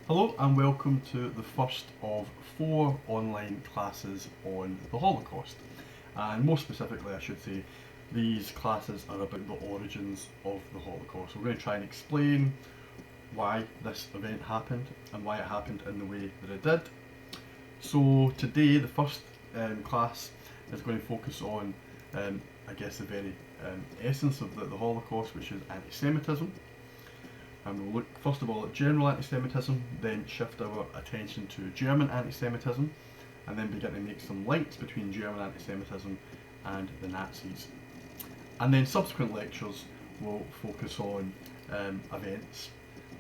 Hello and welcome to the first of 4 online classes on the Holocaust. And more specifically, I should say, these classes are about the origins of the Holocaust. We're going to try and explain why this event happened and why it happened in the way that it did. So today, the first class is going to focus on, I guess, the very essence of the Holocaust, which is anti-Semitism. And we'll look first of all at general anti-Semitism, then shift our attention to German anti-Semitism, and then begin to make some links between German anti-Semitism and the Nazis. And then subsequent lectures will focus on events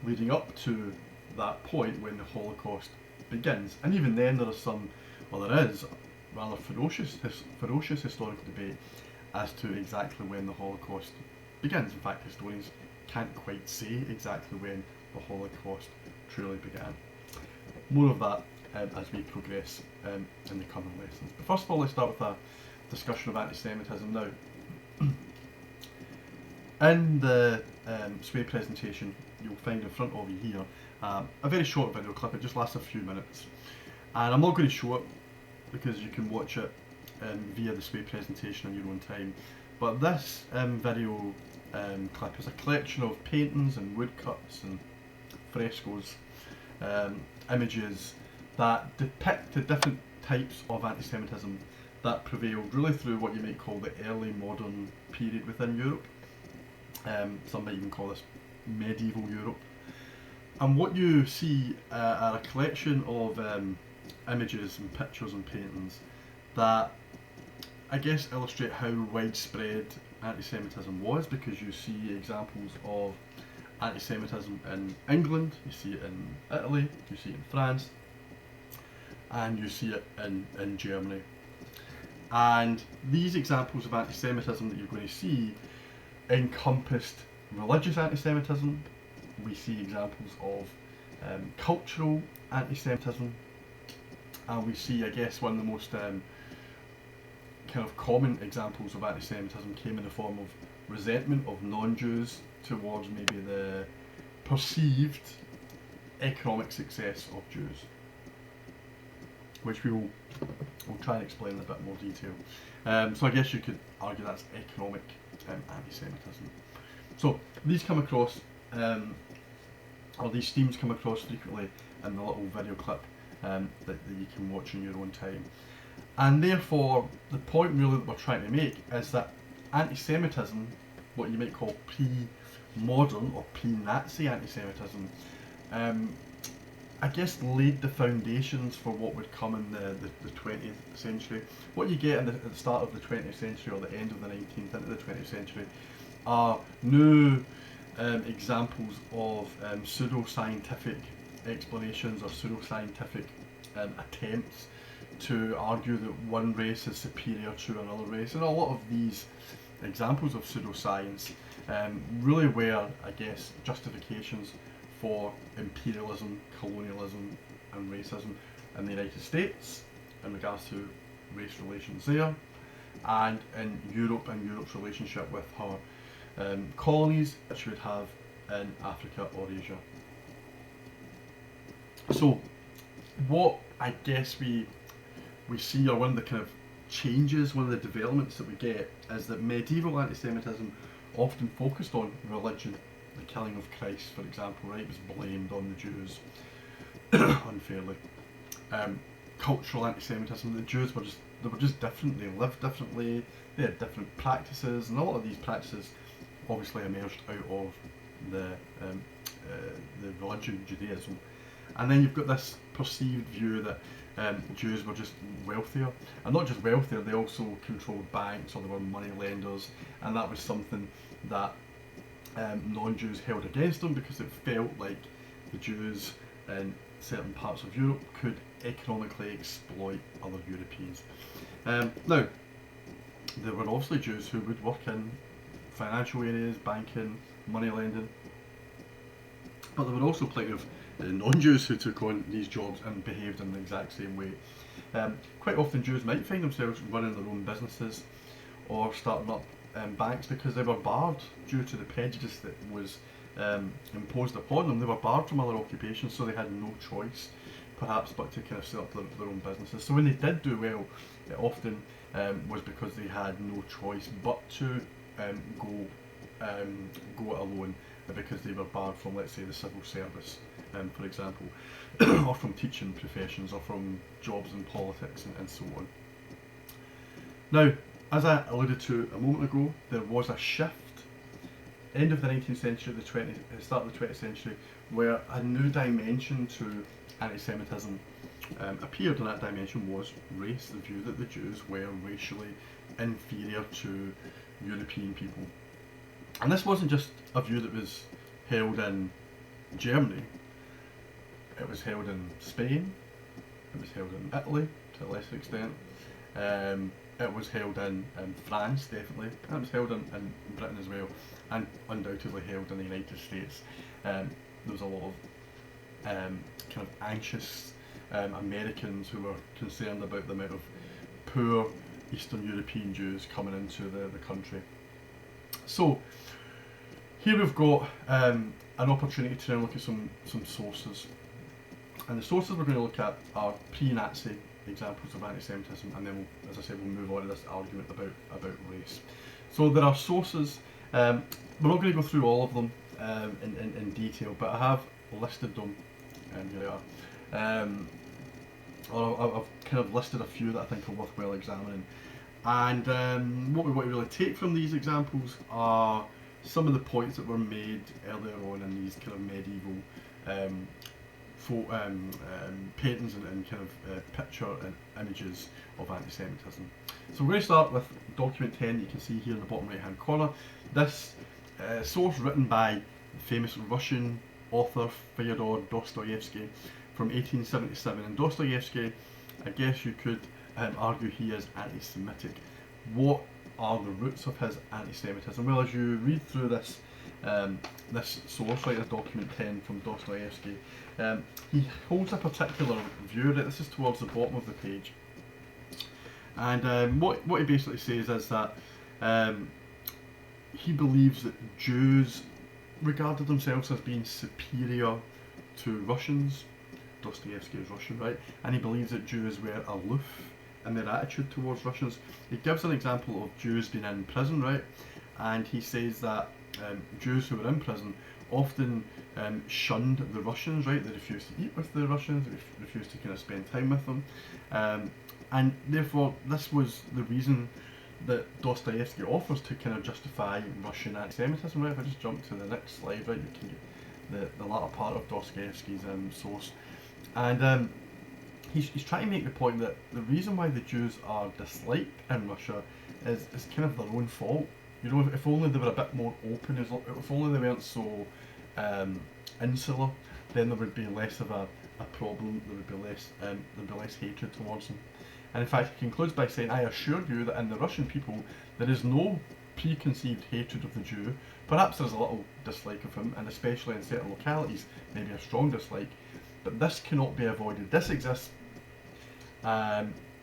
leading up to that point when the Holocaust begins. And even then there is rather ferocious historical debate as to exactly when the Holocaust begins. In fact, historians can't quite say exactly when the Holocaust truly began. More of that as we progress in the coming lessons. But first of all, let's start with a discussion of anti-Semitism now. In the SWAY presentation, you'll find in front of you here a very short video clip. It just lasts a few minutes. And I'm not going to show it because you can watch it via the SWAY presentation on your own time. But this video clip is a collection of paintings and woodcuts and frescoes, images that depict the different types of anti-Semitism that prevailed really through what you might call the early modern period within Europe. Some might even call this medieval Europe. And what you see are a collection of images and pictures and paintings that I guess illustrate how widespread anti-Semitism was, because you see examples of anti-Semitism in England, you see it in Italy, you see it in France, and you see it in Germany. And these examples of anti-Semitism that you're going to see encompassed religious anti-Semitism. We see examples of cultural anti-Semitism, and we see, I guess, one of the most kind of common examples of anti-Semitism came in the form of resentment of non-Jews towards maybe the perceived economic success of Jews, which we'll try and explain in a bit more detail. So I guess you could argue that's economic anti-Semitism. So these come across, or these themes come across frequently in the little video clip that you can watch in your own time. And therefore, the point really that we're trying to make is that anti-Semitism, what you might call pre-modern or pre-Nazi anti-Semitism, I guess laid the foundations for what would come in the 20th century. What you get at the start of the 20th century or the end of the 19th into the 20th century are new examples of pseudo-scientific explanations or pseudo-scientific attempts to argue that one race is superior to another race. And a lot of these examples of pseudoscience really were, I guess, justifications for imperialism, colonialism and racism in the United States in regards to race relations there, and in Europe and Europe's relationship with her colonies that she would have in Africa or Asia. So what I guess we see, or one of the kind of changes, one of the developments that we get, is that medieval anti-Semitism often focused on religion. The killing of Christ, for example, right, was blamed on the Jews unfairly. Cultural anti-Semitism, the Jews were just different, they lived differently, they had different practices, and a lot of these practices obviously emerged out of the religion, Judaism. And then you've got this perceived view that Jews were just wealthier, and not just wealthier, they also controlled banks, or they were money lenders, and that was something that non-Jews held against them, because it felt like the Jews in certain parts of Europe could economically exploit other Europeans. Now, there were obviously Jews who would work in financial areas, banking, money lending, but there were also plenty of non-Jews who took on these jobs and behaved in the exact same way. Quite often Jews might find themselves running their own businesses or starting up banks because they were barred due to the prejudice that was imposed upon them. They were barred from other occupations, so they had no choice, perhaps, but to kind of set up their own businesses. So when they did do well, it often was because they had no choice but to go it alone, because they were barred from, let's say, the civil service, for example, or from teaching professions, or from jobs in politics, and so on. Now, as I alluded to a moment ago, there was a shift, end of the 19th century, start of the 20th century, where a new dimension to anti-Semitism appeared, and that dimension was race, the view that the Jews were racially inferior to European people. And this wasn't just a view that was held in Germany, it was held in Spain, it was held in Italy to a lesser extent, it was held in France, definitely, and it was held in Britain as well, and undoubtedly held in the United States. There was a lot of kind of anxious Americans who were concerned about the amount of poor Eastern European Jews coming into the country. So here we've got an opportunity to now look at some sources, and the sources we're going to look at are pre-Nazi examples of anti-Semitism, and then we'll, as I said, we'll move on to this argument about race. So there are sources. We're not going to go through all of them in detail, but I have listed them, and here they are. I've kind of listed a few that I think are worthwhile examining, and what we want to really take from these examples are some of the points that were made earlier on in these kind of medieval paintings and kind of picture and images of anti-Semitism. So we're going to start with document 10 that you can see here in the bottom right hand corner. This source written by the famous Russian author Fyodor Dostoevsky from 1877. And Dostoevsky, I guess you could argue he is anti-Semitic. What are the roots of his anti-Semitism? Well, as you read through this this source, right, document 10 from Dostoevsky, he holds a particular view. Right, this is towards the bottom of the page, and what he basically says is that he believes that Jews regarded themselves as being superior to Russians. Dostoevsky is Russian, right? And he believes that Jews were aloof in their attitude towards Russians. He gives an example of Jews being in prison, right? And he says that Jews who were in prison often shunned the Russians, right? They refused to eat with the Russians, they refused to kind of spend time with them. And therefore, this was the reason that Dostoevsky offers to kind of justify Russian anti-Semitism, right? If I just jump to the next slide, right, you can get the latter part of Dostoevsky's source. And he's trying to make the point that the reason why the Jews are disliked in Russia is kind of their own fault. You know, if only they were a bit more open, if only they weren't so insular, then there would be less of a problem. There would be less hatred towards them. And in fact, he concludes by saying, "I assure you that in the Russian people there is no preconceived hatred of the Jew. Perhaps there's a little dislike of him, and especially in certain localities, maybe a strong dislike. But this cannot be avoided. This exists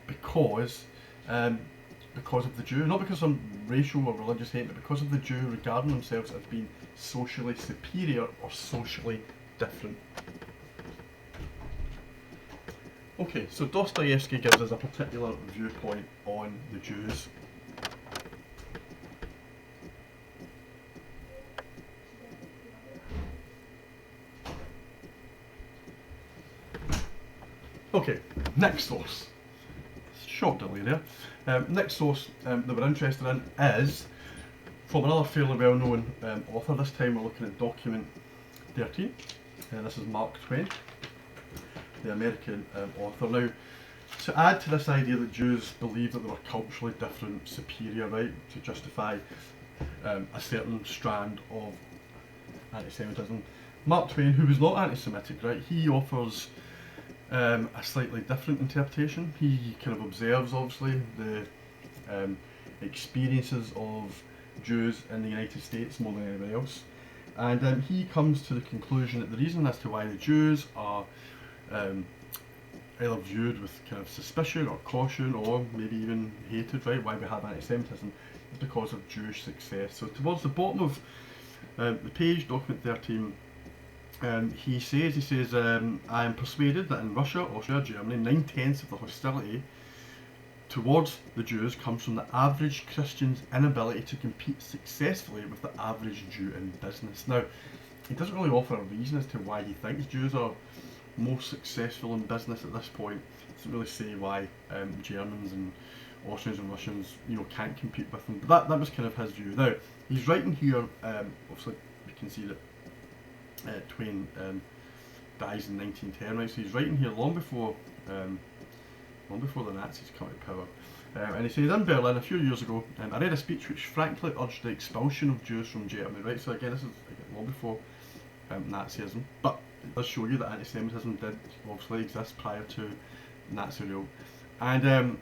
because of the Jew, not because of some racial or religious hate, but because of the Jew regarding themselves as being socially superior or socially different." Okay, so Dostoevsky gives us a particular viewpoint on the Jews. Okay, next source. Short delay there. Next source that we're interested in is from another fairly well-known author. This time we're looking at document 13. This is Mark Twain, the American author. Now, to add to this idea that Jews believed that they were culturally different, superior, right, to justify a certain strand of anti-Semitism, Mark Twain, who was not anti-Semitic, right, he offers a slightly different interpretation. He kind of observes, obviously, the experiences of Jews in the United States more than anybody else, and he comes to the conclusion that the reason as to why the Jews are either viewed with kind of suspicion or caution or maybe even hatred, right, why we have anti-Semitism, is because of Jewish success. So towards the bottom of The page, document 13, he says, I am persuaded that in Russia, Austria, Germany, 9/10 of the hostility towards the Jews comes from the average Christian's inability to compete successfully with the average Jew in business. Now, he doesn't really offer a reason as to why he thinks Jews are most successful in business at this point. He doesn't really say why Germans and Austrians and Russians, can't compete with them. But that was kind of his view. Now, he's writing here, obviously you can see that Twain dies in 1910, right? So he's writing here long before the Nazis come to power. And he says, in Berlin a few years ago, I read a speech which frankly urged the expulsion of Jews from Germany, right? So again, this is long before Nazism, but it does show you that anti-Semitism did obviously exist prior to Nazi rule. And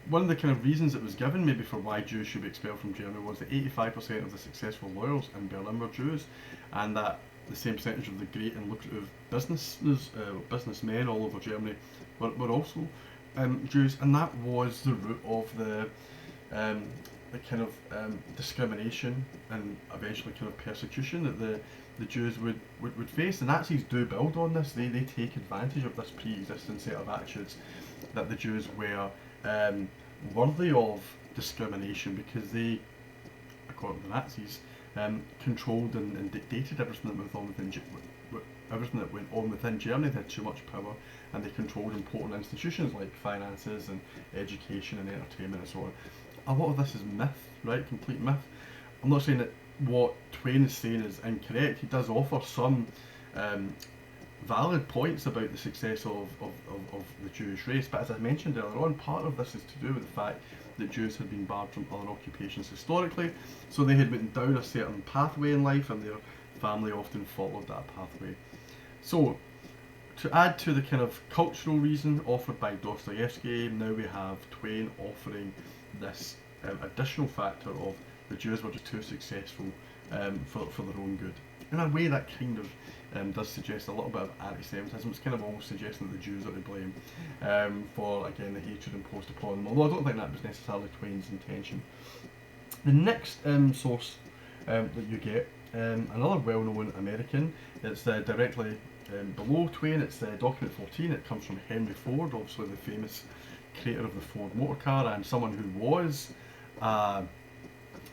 one of the kind of reasons it was given maybe for why Jews should be expelled from Germany was that 85% of the successful lawyers in Berlin were Jews, and that the same percentage of the great and lucrative businessmen all over Germany were also Jews, and that was the root of the kind of discrimination and eventually kind of persecution that the Jews would face. The Nazis do build on this. They take advantage of this pre-existing set of attitudes that the Jews were worthy of discrimination, because they, according to the Nazis, controlled and dictated everything that went on within Germany. They had too much power, and they controlled important institutions like finances and education and entertainment and so on. A lot of this is myth, right? Complete myth. I'm not saying that what Twain is saying is incorrect. He does offer some valid points about the success of the Jewish race, but as I mentioned earlier on, part of this is to do with the fact that Jews had been barred from other occupations historically, so they had went down a certain pathway in life, and their family often followed that pathway. So, to add to the kind of cultural reason offered by Dostoevsky, now we have Twain offering this additional factor of the Jews were just too successful for their own good. In a way, that kind of does suggest a little bit of anti-Semitism. It's kind of almost suggesting that the Jews are to blame for, again, the hatred imposed upon them, although I don't think that was necessarily Twain's intention. The next source that you get, another well-known American, it's directly below Twain, it's document 14. It comes from Henry Ford, obviously the famous creator of the Ford motor car, and someone who was an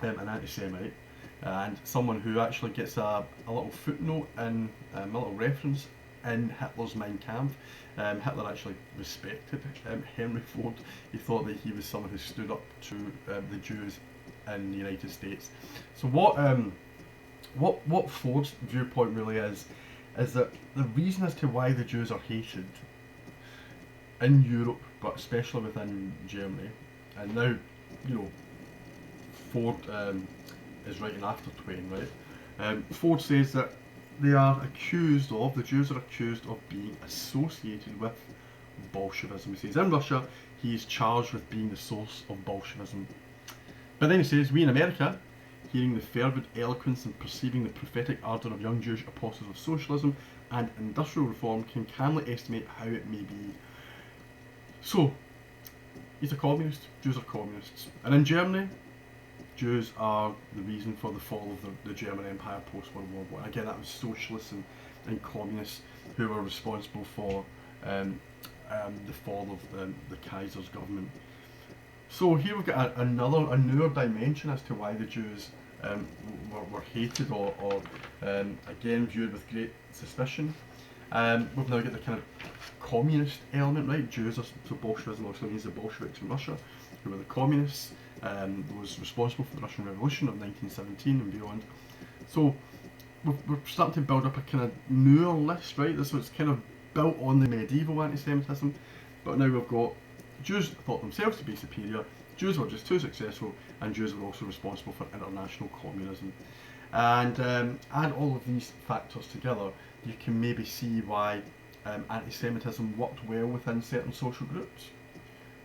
anti-Semite, and someone who actually gets a little footnote in a little reference in Hitler's Mein Kampf. Hitler actually respected Henry Ford. He thought that he was someone who stood up to the Jews in the United States. So what Ford's viewpoint really is that the reason as to why the Jews are hated in Europe, but especially within Germany, and now, Ford is writing after Twain, right? Ford says that the Jews are accused of being associated with Bolshevism. He says in Russia, he is charged with being the source of Bolshevism. But then he says, we in America, hearing the fervid eloquence and perceiving the prophetic ardour of young Jewish apostles of socialism and industrial reform, can calmly estimate how it may be. So, he's a communist, Jews are communists. And in Germany, Jews are the reason for the fall of the German Empire post-World War I. Again, that was socialists and communists who were responsible for the fall of the Kaiser's government. So here we've got a newer dimension as to why the Jews were hated or again viewed with great suspicion. We've now got the kind of communist element, right? Jews are, so Bolshevism also means the Bolsheviks in Russia, who were the communists, was responsible for the Russian Revolution of 1917 and beyond. So we're starting to build up a kind of newer list, right? So it's kind of built on the medieval anti-Semitism, but now we've got Jews thought themselves to be superior, Jews were just too successful, and Jews were also responsible for international communism. And add all of these factors together, you can maybe see why anti-Semitism worked well within certain social groups.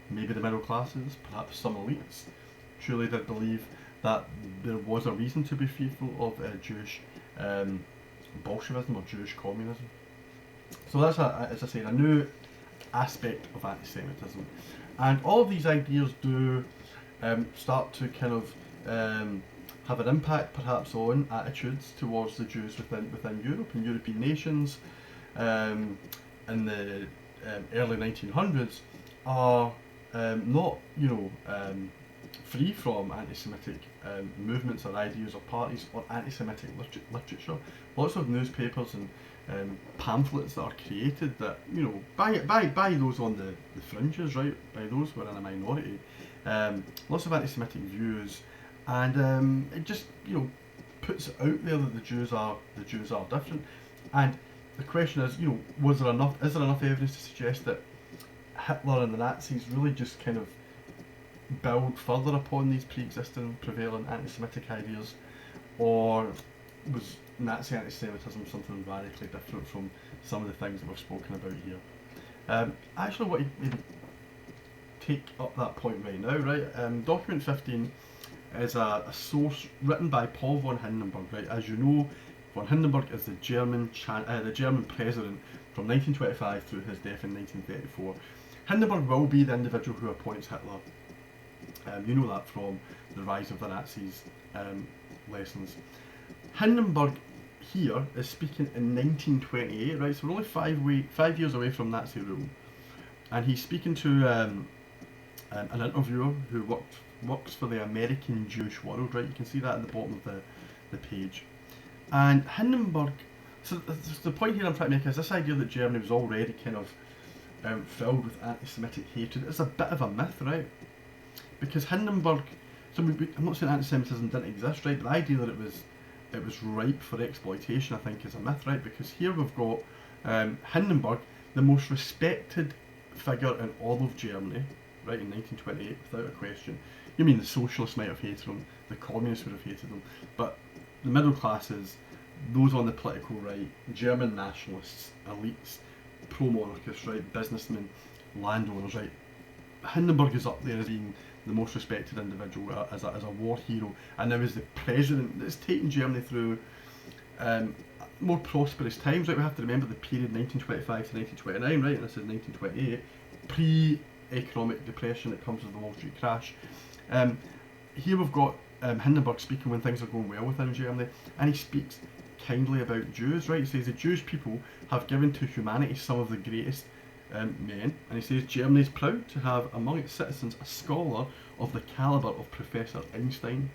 Maybe the middle classes, perhaps some elites, truly did believe that there was a reason to be fearful of Jewish Bolshevism or Jewish communism. So that's, as I say, a new aspect of anti-Semitism. And all of these ideas do start to kind of have an impact perhaps on attitudes towards the Jews within Europe and European nations in the early 1900s are not, free from anti-Semitic movements or ideas or parties or anti-Semitic literature. Lots of newspapers and pamphlets that are created that, by those on the fringes, right, by those who are in a minority, lots of anti-Semitic views, and it just, puts it out there that the Jews are different. And the question is, is there enough evidence to suggest that Hitler and the Nazis really just kind of build further upon these pre-existing prevalent anti-Semitic ideas, or was Nazi anti-Semitism something radically different from some of the things that we've spoken about here? I actually want to maybe take up that point right now, right? Document 15 is a source written by Paul von Hindenburg, right? As you know, von Hindenburg is the German president from 1925 through his death in 1934. Hindenburg will be the individual who appoints Hitler. You know that from the Rise of the Nazis lessons. Hindenburg here is speaking in 1928, right? So we're only 5 years away from Nazi rule, and he's speaking to an interviewer who works for the American Jewish World, right? You can see that at the bottom of the page. And Hindenburg, so the point here I'm trying to make is this idea that Germany was already kind of filled with anti-Semitic hatred is a bit of a myth, right? Because Hindenburg, I'm not saying anti-Semitism didn't exist, right? But the idea that it was ripe for exploitation, I think, is a myth, right? Because here we've got Hindenburg, the most respected figure in all of Germany, right, in 1928, without a question. You mean the socialists might have hated him, the communists would have hated him, but the middle classes, those on the political right, German nationalists, elites, pro-monarchists, right, businessmen, landowners, right, Hindenburg is up there as being the most respected individual, as a war hero, and now as the president that's taken Germany through more prosperous times, right? We have to remember the period 1925 to 1929, right? And this is 1928, pre-economic depression that comes with the Wall Street crash. Here we've got Hindenburg speaking when things are going well within Germany, and he speaks kindly about Jews, right? He says the Jewish people have given to humanity some of the greatest men, and he says Germany is proud to have among its citizens a scholar of the calibre of Professor Einstein.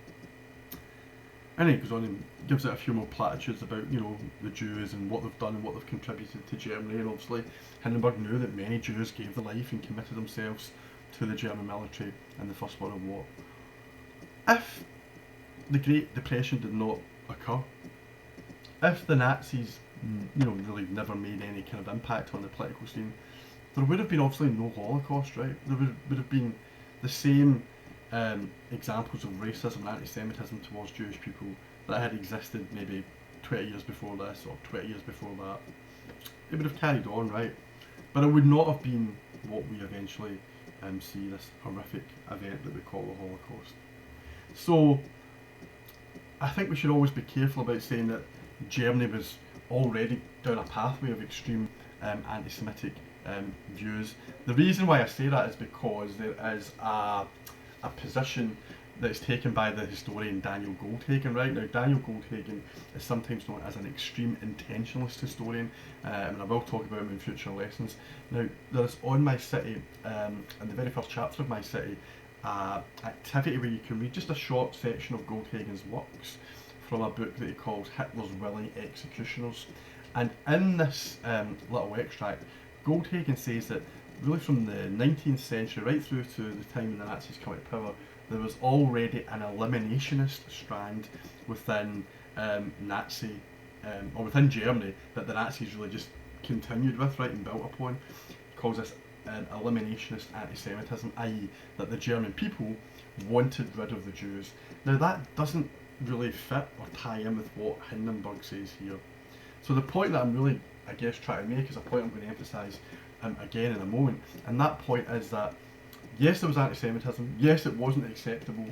And he goes on and gives it a few more platitudes about, the Jews and what they've done and what they've contributed to Germany. And obviously Hindenburg knew that many Jews gave their life and committed themselves to the German military in the First World War. If the Great Depression did not occur, if the Nazis, really never made any kind of impact on the political scene, there would have been obviously no Holocaust, right? There would have been the same examples of racism and anti-Semitism towards Jewish people that had existed maybe 20 years before this or 20 years before that. It would have carried on, right? But it would not have been what we eventually see, this horrific event that we call the Holocaust. So I think we should always be careful about saying that Germany was already down a pathway of extreme anti-Semitic views. The reason why I say that is because there is a position that is taken by the historian Daniel Goldhagen, right? Now, Daniel Goldhagen is sometimes known as an extreme intentionalist historian, and I will talk about him in future lessons. Now, there's on My City, in the very first chapter of My City, activity where you can read just a short section of Goldhagen's works from a book that he calls Hitler's Willing Executioners. And in this little extract, Goldhagen says that really from the 19th century right through to the time when the Nazis come to power, there was already an eliminationist strand within Nazi, or within Germany, that the Nazis really just continued with, right, and built upon. He calls this eliminationist anti-Semitism, i.e. that the German people wanted rid of the Jews. Now that doesn't really fit or tie in with what Hindenburg says here. So the point that I'm really, I guess, trying to make is a point I'm going to emphasise again in a moment, and that point is that yes, there was anti-Semitism, yes, it wasn't acceptable,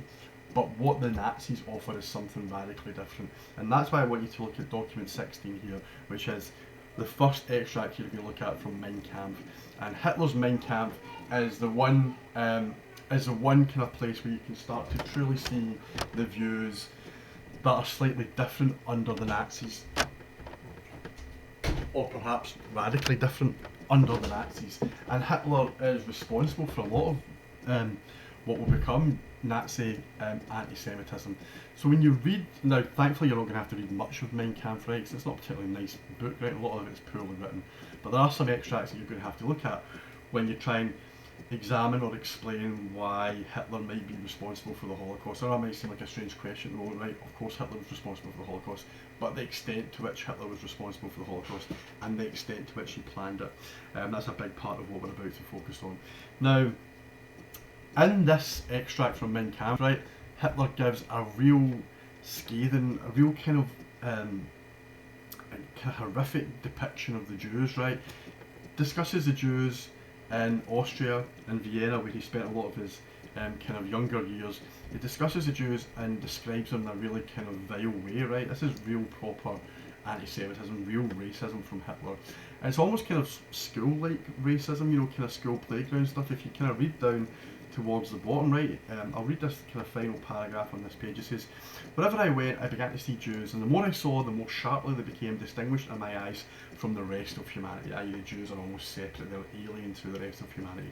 but what the Nazis offer is something radically different. And that's why I want you to look at document 16 here, which is the first extract you're going to look at from Mein Kampf. And Hitler's Mein Kampf is the one kind of place where you can start to truly see the views that are slightly different under the Nazis, or perhaps radically different under the Nazis. And Hitler is responsible for a lot of what will become Nazi anti-Semitism. So when you read, now thankfully you're not going to have to read much of Mein Kampf, right, because it's not a particularly nice book, right, a lot of it is poorly written, but there are some extracts that you're going to have to look at when you try and examine or explain why Hitler might be responsible for the Holocaust. Now that might seem like a strange question, though, right? Of course Hitler was responsible for the Holocaust, but the extent to which Hitler was responsible for the Holocaust and the extent to which he planned it, that's a big part of what we're about to focus on. Now, in this extract from Mein Kampf, right, Hitler gives a real scathing, a real kind of horrific depiction of the Jews, right? Discusses the Jews in Austria and Vienna, where he spent a lot of his kind of younger years. He discusses the Jews and describes them in a really kind of vile way, right? This is real proper anti-Semitism, real racism from Hitler. And it's almost kind of school-like racism, you know, kind of school playground stuff. If you kind of read down towards the bottom right, I'll read this kind of final paragraph on this page. It says, "Wherever I went, I began to see Jews, and the more I saw, the more sharply they became distinguished in my eyes from the rest of humanity." I.e., the Jews are almost separate, they're alien to the rest of humanity.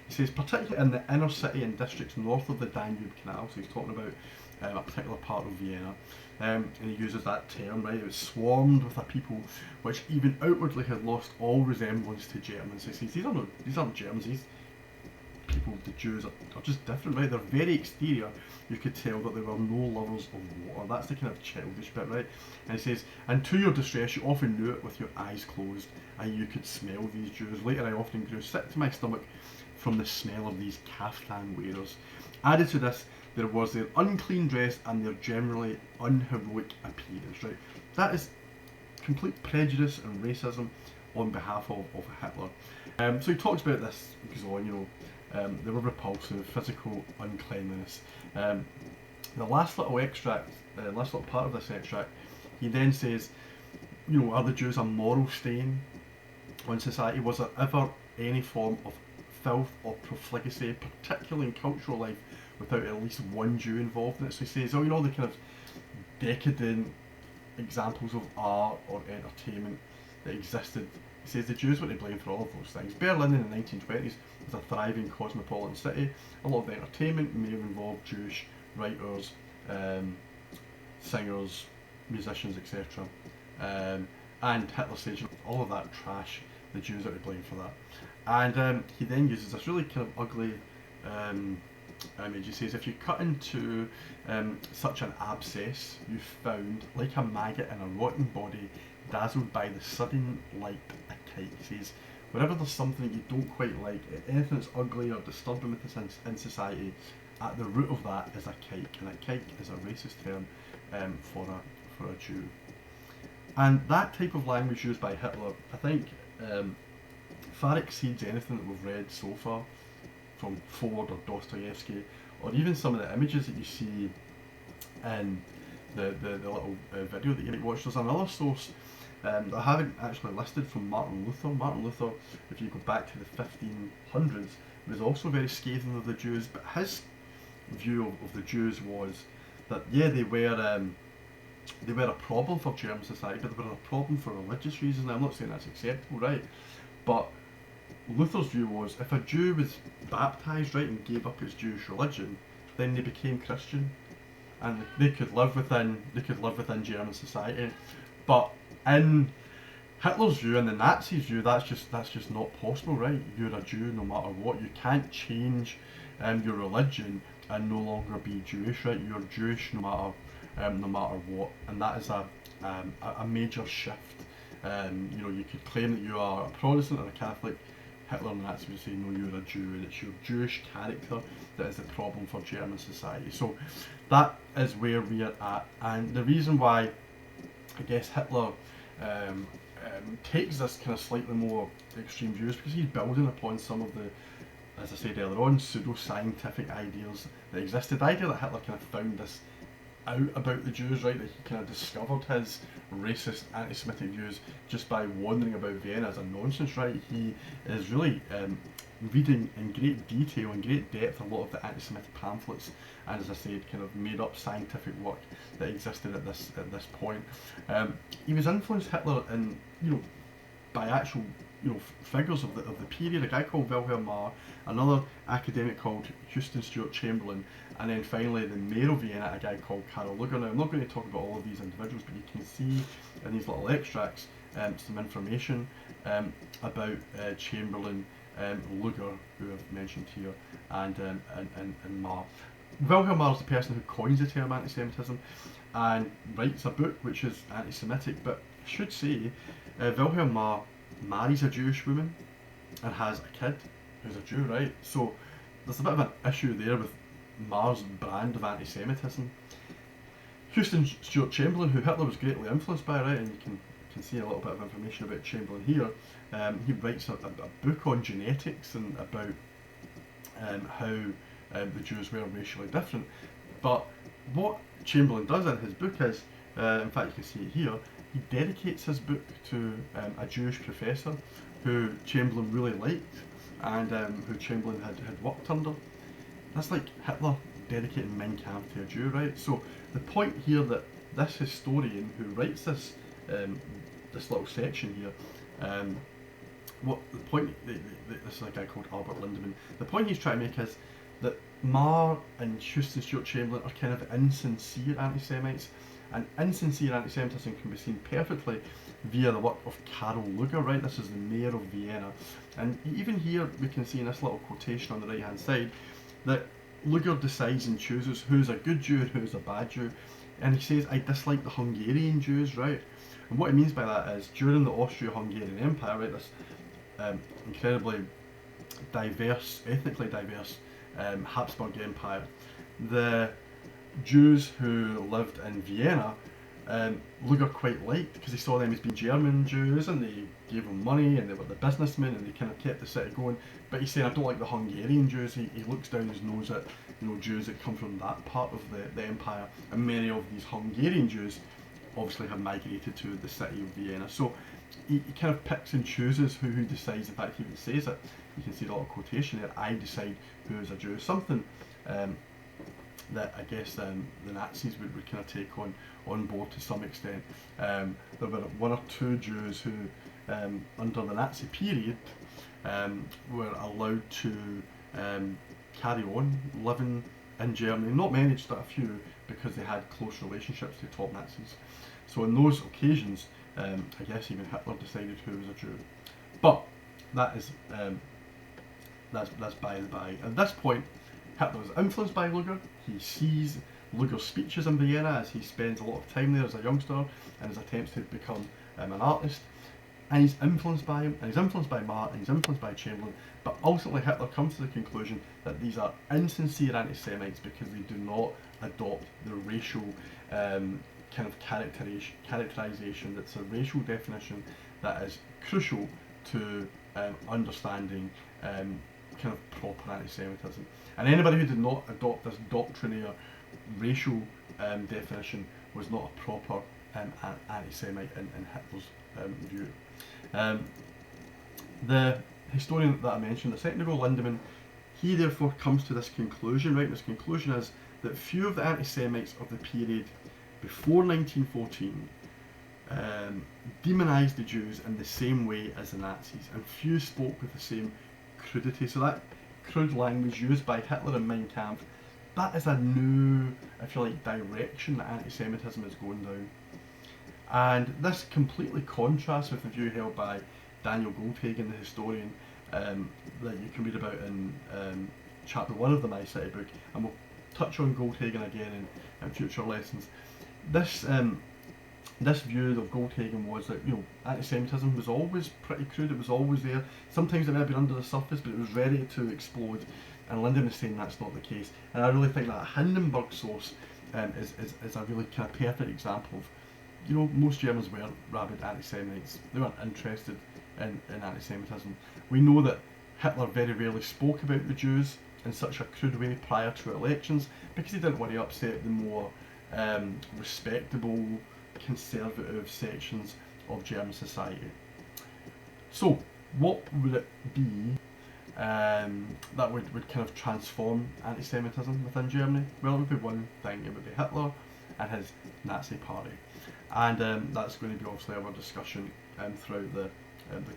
He says, "Particularly in the inner city and districts north of the Danube Canal," so he's talking about a particular part of Vienna, and he uses that term, right? It was swarmed with a people which even outwardly had lost all resemblance to Germans. So he says, these aren't Germans, these people, the Jews, are just different, right? They're very exterior. You could tell that they were no lovers of water. That's the kind of childish bit, right? And he says, "And to your distress, you often knew it with your eyes closed, and you could smell these Jews. Later I often grew sick to my stomach from the smell of these kaftan wearers. Added to this, there was their unclean dress and their generally unheroic appearance," right? That is complete prejudice and racism on behalf of Hitler. So he talks about this, he goes on, you know, they were repulsive, physical uncleanliness. The last little extract, last little part of this extract, he then says, you know, "Are the Jews a moral stain on society? Was there ever any form of filth or profligacy, particularly in cultural life, without at least one Jew involved in it?" So he says, oh, you know, the kind of decadent examples of art or entertainment that existed. He says the Jews were to blame for all of those things. Berlin in the 1920s was a thriving cosmopolitan city. A lot of the entertainment may have involved Jewish writers, singers, musicians, etc. And Hitler says, you know, all of that trash, the Jews are to blame for that. And he then uses this really kind of ugly image. He says, "If you cut into such an abscess, you found, like a maggot in a rotten body, dazzled by the sudden light, a kite." He says, wherever there's something that you don't quite like, anything that's ugly or disturbing with this in society, at the root of that is a kike, and a kike is a racist term for a Jew. And that type of language used by Hitler, I think, far exceeds anything that we've read so far from Ford or Dostoevsky, or even some of the images that you see in the little video that you might watch. There's another source that I haven't actually listed from Martin Luther. Martin Luther, if you go back to the 1500s, was also very scathing of the Jews, but his view of the Jews was that, yeah, they were a problem for German society, but they were a problem for religious reasons. Now, I'm not saying that's acceptable, right? But Luther's view was, if a Jew was baptised, right, and gave up his Jewish religion, then they became Christian, and they could live within German society. But in Hitler's view and the Nazis' view, that's just not possible, right? You're a Jew no matter what. You can't change your religion and no longer be Jewish, right? You're Jewish no matter what, and that is a major shift. You know, you could claim that you are a Protestant or a Catholic. Hitler and the Nazis would say, no, you're a Jew, and it's your Jewish character that is the problem for German society. So that is where we are at, and the reason why I guess Hitler takes this kind of slightly more extreme views, because he's building upon some of the, as I said earlier on, pseudo-scientific ideas that existed. The idea that Hitler kind of found this out about the Jews, right, that he kind of discovered his racist anti-Semitic views just by wandering about Vienna, is a nonsense, right? He is really reading in great detail and great depth a lot of the anti-Semitic pamphlets, and as I said, kind of made up scientific work that existed at this point. He was influenced, Hitler, in, by actual, figures of the period. A guy called Wilhelm Marr, another academic called Houston Stewart Chamberlain, and then finally the mayor of Vienna, a guy called Karl Lueger. Now I'm not going to talk about all of these individuals, but you can see in these little extracts some information about Chamberlain, Lueger, who I've mentioned here, and Marr. Wilhelm Marr is the person who coins the term anti-Semitism and writes a book which is anti-Semitic, but I should say Wilhelm Marr marries a Jewish woman and has a kid who's a Jew, right? So there's a bit of an issue there with Marr's brand of anti-Semitism. Houston Stewart Chamberlain, who Hitler was greatly influenced by, right, and you can see a little bit of information about Chamberlain here. He writes a book on genetics and about how the Jews were racially different. But what Chamberlain does in his book is, in fact you can see it here, he dedicates his book to a Jewish professor who Chamberlain really liked and who Chamberlain had worked under. That's like Hitler dedicating Mein Kampf to a Jew, right? So the point here that this historian who writes this this little section here, what the point, this is a guy called Albert Lindemann, the point he's trying to make is that Marr and Houston Stewart Chamberlain are kind of insincere anti-Semites, and insincere anti-Semitism can be seen perfectly via the work of Karl Lueger, right? This is the mayor of Vienna, and even here we can see in this little quotation on the right hand side that Lueger decides and chooses who's a good Jew and who's a bad Jew, and he says, I dislike the Hungarian Jews, right? And what he means by that is, during the Austro-Hungarian Empire, right, this incredibly diverse, ethnically diverse Habsburg Empire, the Jews who lived in Vienna, Lueger quite liked, because he saw them as being German Jews and they gave him money and they were the businessmen and they kind of kept the city going. But he's saying, I don't like the Hungarian Jews. He looks down his nose at Jews that come from that part of the empire, and many of these Hungarian Jews obviously have migrated to the city of Vienna. So he kind of picks and chooses who decides. In fact, he even says it. You can see the little quotation there, I decide who is a Jew. Something that I guess the Nazis would kind of take on board to some extent. There were one or two Jews who, under the Nazi period, were allowed to carry on living in Germany. Not many, just a few, because they had close relationships to top Nazis. So on those occasions, I guess even Hitler decided who was a Jew. But that is that's by the by. At this point, Hitler is influenced by Lueger. He sees Lueger's speeches in Vienna as he spends a lot of time there as a youngster and his attempts to become an artist. And he's influenced by him, and he's influenced by Marr, and he's influenced by Chamberlain. But ultimately, Hitler comes to the conclusion that these are insincere anti-Semites because they do not adopt the racial kind of characterization. That's a racial definition that is crucial to understanding kind of proper anti-Semitism. And anybody who did not adopt this doctrinaire racial definition was not a proper anti-Semite in Hitler's view. The historian that I mentioned a second ago, Lindemann, he therefore comes to this conclusion, right? This conclusion is that few of the anti-Semites of the period before 1914 demonised the Jews in the same way as the Nazis, and few spoke with the same crudity. So that crude language used by Hitler in Mein Kampf, that is a new, if you like, direction that anti-Semitism is going down. And this completely contrasts with the view held by Daniel Goldhagen, the historian, that you can read about in chapter 1 of the My City book, and we'll touch on Goldhagen again in future lessons. This view of Goldhagen was that anti-Semitism was always pretty crude. It was always there. Sometimes it may have been under the surface, but it was ready to explode. And Lindemann is saying that's not the case. And I really think that Hindenburg source is a really kind of perfect example of, most Germans weren't rabid anti-Semites. They weren't interested in anti-Semitism. We know that Hitler very rarely spoke about the Jews in such a crude way prior to elections because he didn't want to upset the more respectable, conservative sections of German society. So, what would it be that would kind of transform anti-Semitism within Germany. Well, it would be one thing. It would be Hitler and his Nazi party, and that's going to be obviously our discussion throughout the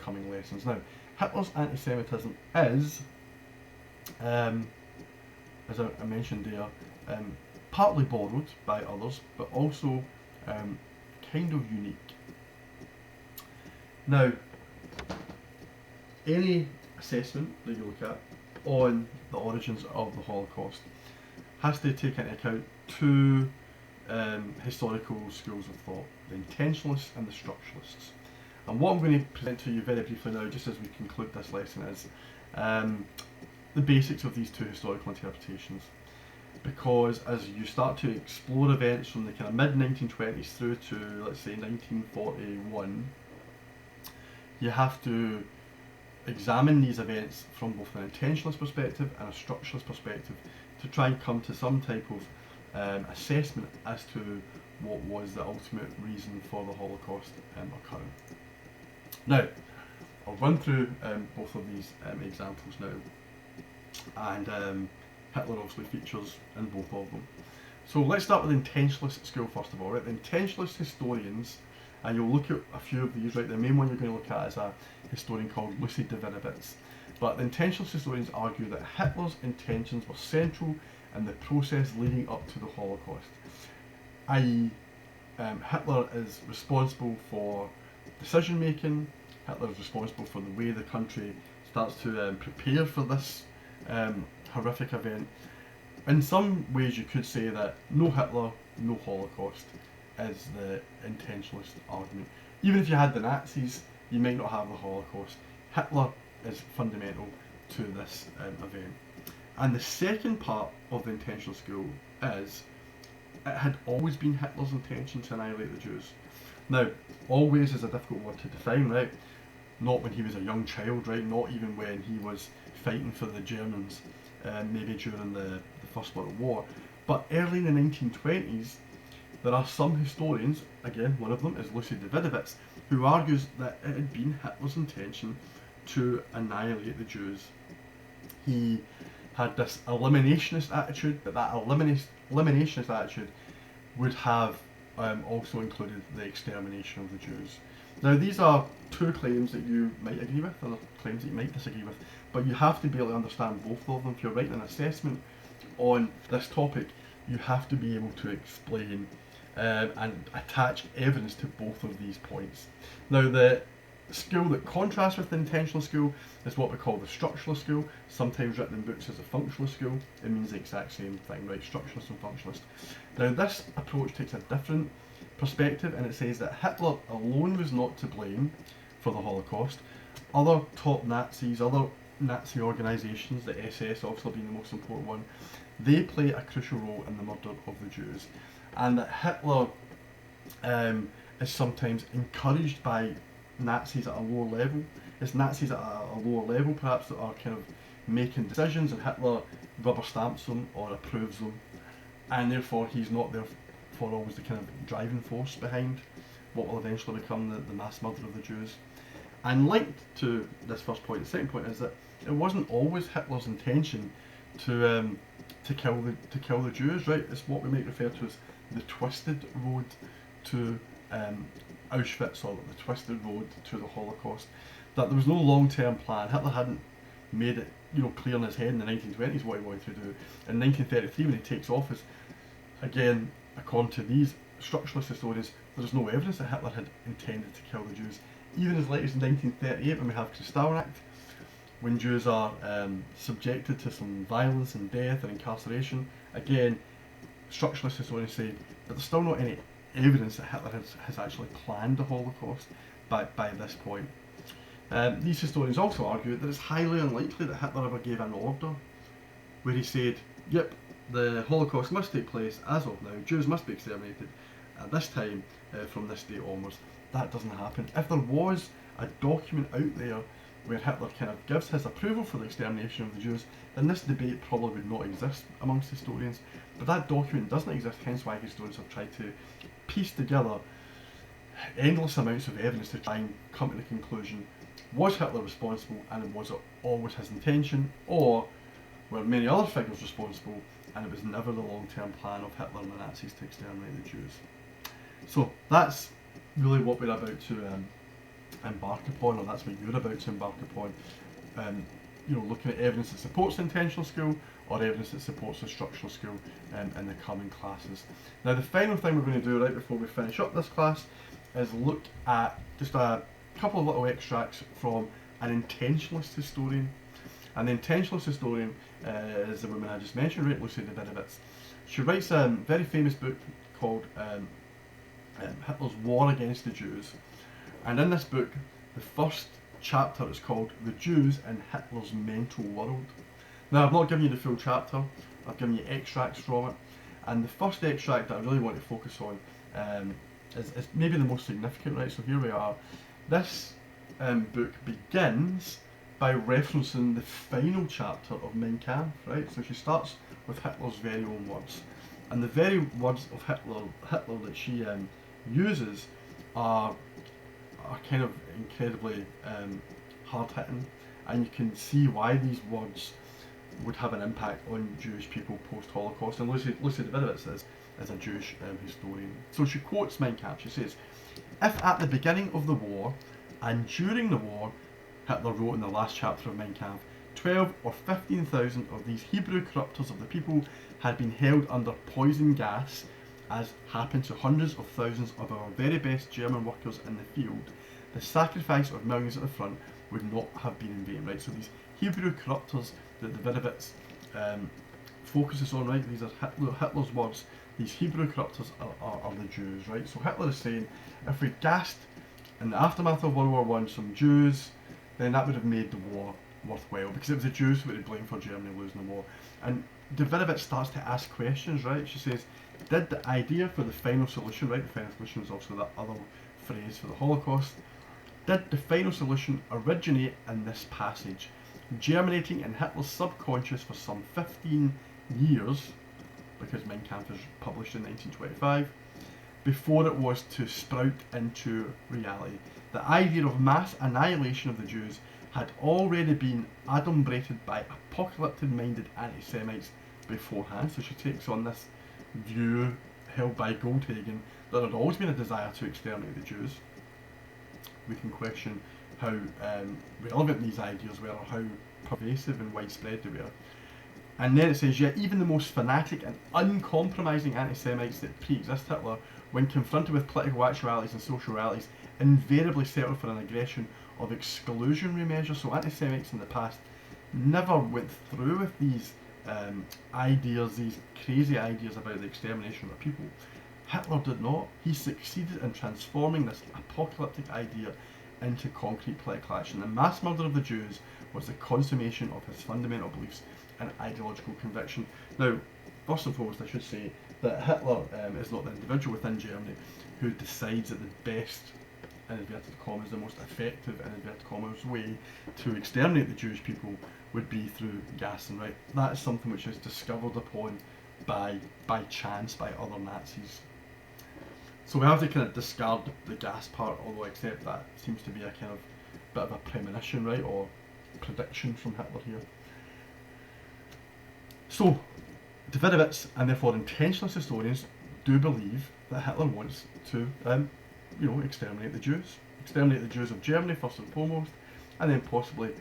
coming lessons. Now, Hitler's anti-Semitism is, as I mentioned there, partly borrowed by others, but also kind of unique. Now, any assessment that you look at on the origins of the Holocaust has to take into account two historical schools of thought: the intentionalists and the structuralists. And what I'm going to present to you very briefly now, just as we conclude this lesson, is the basics of these two historical interpretations. Because as you start to explore events from the kind of mid-1920s through to, let's say, 1941, you have to examine these events from both an intentionalist perspective and a structuralist perspective to try and come to some type of assessment as to what was the ultimate reason for the Holocaust occurring. Now, I'll run through both of these examples now, and Hitler obviously features in both of them. So let's start with the intentionalist school first of all. Right? The intentionalist historians, and you'll look at a few of these, right? The main one you're going to look at is a historian called Lucy Davidovitz. But the intentionalist historians argue that Hitler's intentions were central in the process leading up to the Holocaust, i.e. Hitler is responsible for decision making. Hitler is responsible for the way the country starts to prepare for this horrific event. In some ways you could say that no Hitler, no Holocaust is the intentionalist argument. Even if you had the Nazis, you might not have the Holocaust. Hitler is fundamental to this event. And the second part of the intentional school is it had always been Hitler's intention to annihilate the Jews. Now, always is a difficult word to define, right? Not when he was a young child, right? Not even when he was fighting for the Germans, maybe during the First World War. But early in the 1920s, there are some historians, again, one of them is Lucy Davidovitz, who argues that it had been Hitler's intention to annihilate the Jews. He had this eliminationist attitude, but that eliminationist attitude would have also included the extermination of the Jews. Now, these are two claims that you might agree with, and claims that you might disagree with, but you have to be able to understand both of them. If you're writing an assessment on this topic, you have to be able to explain and attach evidence to both of these points. Now, the school that contrasts with the intentional school is what we call the structuralist school, sometimes written in books as a functionalist school. It means the exact same thing, right? Structuralist and functionalist. Now, this approach takes a different perspective, and it says that Hitler alone was not to blame for the Holocaust. Other top Nazis, other Nazi organisations, the SS obviously being the most important one, they play a crucial role in the murder of the Jews, and that Hitler is sometimes encouraged by Nazis at a lower level. It's Nazis at a lower level perhaps that are kind of making decisions, and Hitler rubber stamps them or approves them, and therefore he's not there for always the kind of driving force behind what will eventually become the mass murder of the Jews. And linked to this first point, the second point is that it wasn't always Hitler's intention to kill the Jews, right? It's what we might refer to as the twisted road to Auschwitz, or the twisted road to the Holocaust. That there was no long-term plan. Hitler hadn't made it, clear in his head in the 1920s what he wanted to do. In 1933, when he takes office, again, according to these structuralist historians, there is no evidence that Hitler had intended to kill the Jews. Even as late as 1938, when we have Kristallnacht, when Jews are subjected to some violence and death and incarceration, again, structuralist historians say that there's still not any evidence that Hitler has actually planned the Holocaust by this point. These historians also argue that it's highly unlikely that Hitler ever gave an order where he said, yep, the Holocaust must take place as of now, Jews must be exterminated at this time from this date onwards. That doesn't happen. If there was a document out there where Hitler kind of gives his approval for the extermination of the Jews, then this debate probably would not exist amongst historians. But that document doesn't exist, hence why historians have tried to piece together endless amounts of evidence to try and come to the conclusion, was Hitler responsible, and was it always his intention, or were many other figures responsible and it was never the long-term plan of Hitler and the Nazis to exterminate the Jews? So that's really what we're about to embark upon, or that's what you're about to embark upon. Looking at evidence that supports the intentional school or evidence that supports the structural school in the coming classes. Now, the final thing we're going to do right before we finish up this class is look at just a couple of little extracts from an intentionalist historian. And the intentionalist historian is the woman I just mentioned, right, Lucy Davidovitz. She writes a very famous book called Hitler's War Against the Jews. And in this book, the first chapter is called The Jews in Hitler's Mental World. Now, I've not given you the full chapter, I've given you extracts from it. And the first extract that I really want to focus on is maybe the most significant, right? So here we are. This book begins by referencing the final chapter of Mein Kampf, right? So she starts with Hitler's very own words. And the very words of Hitler that she uses are kind of incredibly hard-hitting, and you can see why these words would have an impact on Jewish people post-Holocaust. And Lucy Davidovitz is a Jewish historian. So she quotes Mein Kampf. She says, "If at the beginning of the war and during the war," Hitler wrote in the last chapter of Mein Kampf, 12 or 15,000 of these Hebrew corruptors of the people had been held under poison gas, as happened to hundreds of thousands of our very best German workers in the field, the sacrifice of millions at the front would not have been in vain, right? So these Hebrew corruptors that the Davidovitz focuses on, right? These are Hitler's words. These Hebrew corruptors are the Jews, right? So Hitler is saying, if we gassed in the aftermath of World War I some Jews, then that would have made the war worthwhile, because it was the Jews who were to blame for Germany losing the war. And Davidovitz starts to ask questions, right? She says, did the idea for the final solution, right? The final solution is also that other phrase for the Holocaust. Did the final solution originate in this passage, germinating in Hitler's subconscious for some 15 years, because Mein Kampf is published in 1925, before it was to sprout into reality? The idea of mass annihilation of the Jews had already been adumbrated by apocalyptic-minded anti-Semites beforehand. So she takes on this view held by Goldhagen that there had always been a desire to exterminate the Jews. We can question how relevant these ideas were, or how pervasive and widespread they were. And then it says, yet even the most fanatic and uncompromising anti-Semites that pre-exist Hitler, when confronted with political actualities and social realities, invariably settled for an aggression of exclusionary measures. So anti-Semites in the past never went through with these ideas, these crazy ideas about the extermination of people. Hitler did not. He succeeded in transforming this apocalyptic idea into concrete political action. The mass murder of the Jews was the consummation of his fundamental beliefs and ideological conviction. Now, first and foremost, I should say that Hitler is not the individual within Germany who decides that the best, in inverted commas, the most effective, in inverted commas, way to exterminate the Jewish people would be through gassing, right? That is something which is discovered upon by chance by other Nazis. So we have to kind of discard the gas part, although I accept that seems to be a kind of bit of a premonition, right, or prediction from Hitler here. So, Davidovitz, and therefore intentionalist historians, do believe that Hitler wants to, exterminate the Jews. Exterminate the Jews of Germany, first and foremost, and then possibly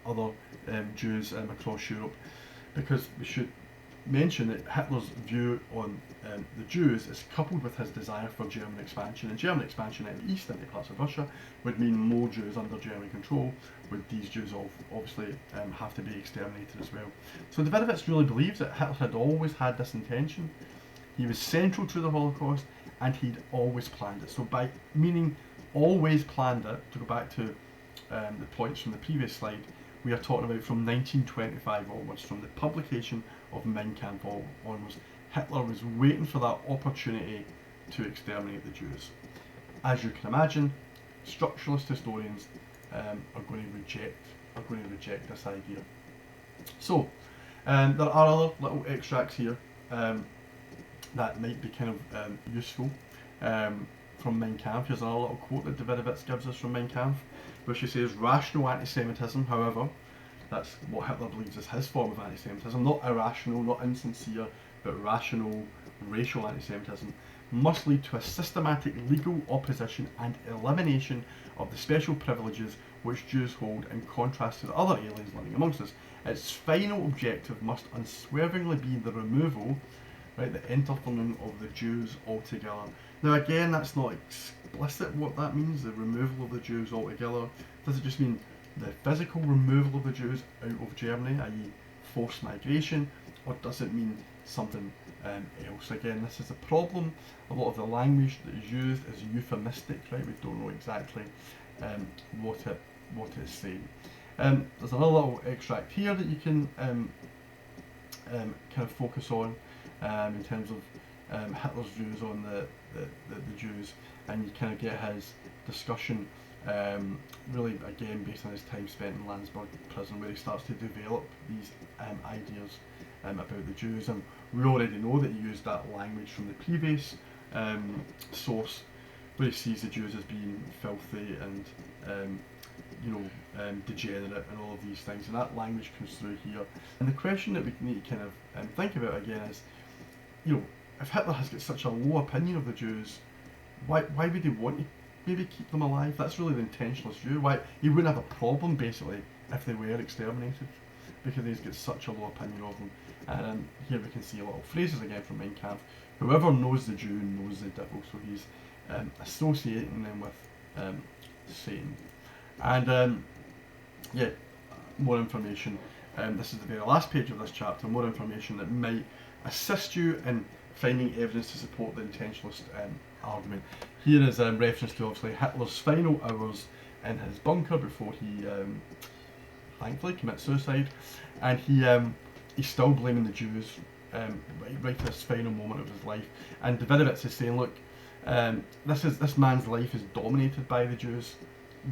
other Jews across Europe, because we should mention that Hitler's view on the Jews is coupled with his desire for German expansion, and German expansion in the east, into parts of Russia, would mean more Jews under German control, would these Jews obviously have to be exterminated as well. So Davidovitz really believes that Hitler had always had this intention. He was central to the Holocaust, and he'd always planned it. So by meaning always planned it, to go back to the points from the previous slide, we are talking about from 1925 onwards, from the publication of Mein Kampf onwards. Hitler was waiting for that opportunity to exterminate the Jews. As you can imagine, structuralist historians are going to reject this idea. So there are other little extracts here that might be kind of useful. from Mein Kampf. Here's another little quote that Davidovitz gives us from Mein Kampf, where she says, "Rational anti-Semitism, however," that's what Hitler believes is his form of anti-Semitism, not irrational, not insincere, but rational, racial anti-Semitism, "must lead to a systematic legal opposition and elimination of the special privileges which Jews hold in contrast to the other aliens living amongst us. Its final objective must unswervingly be the removal," right, "the enthalemung of the Jews altogether." Now again, that's not explicit what that means, the removal of the Jews altogether. Does it just mean the physical removal of the Jews out of Germany, i.e. forced migration, or does it mean something else? Again, this is a problem. A lot of the language that is used is euphemistic, right? We don't know exactly what it's saying. There's another little extract here that you can kind of focus on in terms of Hitler's views on the Jews, and you kind of get his discussion really again based on his time spent in Landsberg prison, where he starts to develop these ideas about the Jews. And we already know that he used that language from the previous source, where he sees the Jews as being filthy and degenerate and all of these things, and that language comes through here. And the question that we need to kind of think about again is, if Hitler has got such a low opinion of the Jews, why would he want to maybe keep them alive? That's really the intentionalist view. Why he wouldn't have a problem basically if they were exterminated, because he's got such a low opinion of them. And here we can see a little phrases again from Mein Kampf. "Whoever knows the Jew knows the devil," so he's associating them with Satan. And more information. This is the very last page of this chapter. More information that might assist you in finding evidence to support the intentionalist argument. Here is a reference to obviously Hitler's final hours in his bunker before he thankfully commits suicide, and he's still blaming the Jews right at this final moment of his life. And Davidovitz is saying, look, this man's life is dominated by the Jews.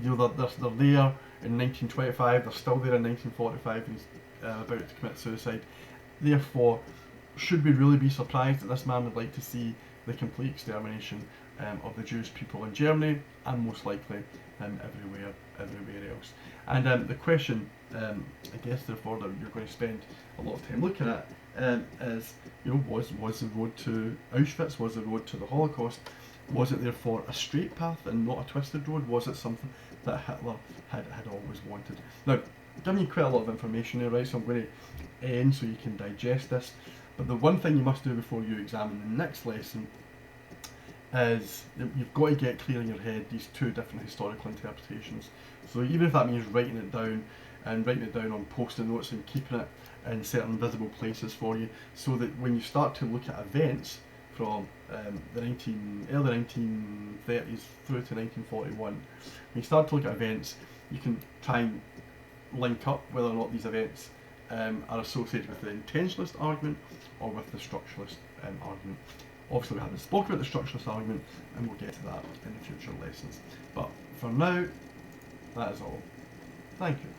They're there in 1925, they're still there in 1945, and he's about to commit suicide. Therefore, should we really be surprised that this man would like to see the complete extermination of the Jewish people in Germany, and most likely everywhere else? And the question, I guess, therefore, that you're going to spend a lot of time looking at is, was the road to Auschwitz, was the road to the Holocaust, was it therefore a straight path and not a twisted road? Was it something that Hitler had always wanted? Now, giving you quite a lot of information there, right? So I'm going to end so you can digest this. But the one thing you must do before you examine the next lesson is you've got to get clear in your head these two different historical interpretations. So even if that means writing it down, and writing it down on post-it notes and keeping it in certain visible places for you, so that when you start to look at events from the early 1930s through to 1941, when you start to look at events, you can try and link up whether or not these events are associated with the intentionalist argument or with the structuralist argument. Obviously we haven't spoken about the structuralist argument, and we'll get to that in the future lessons. But for now, that is all. Thank you.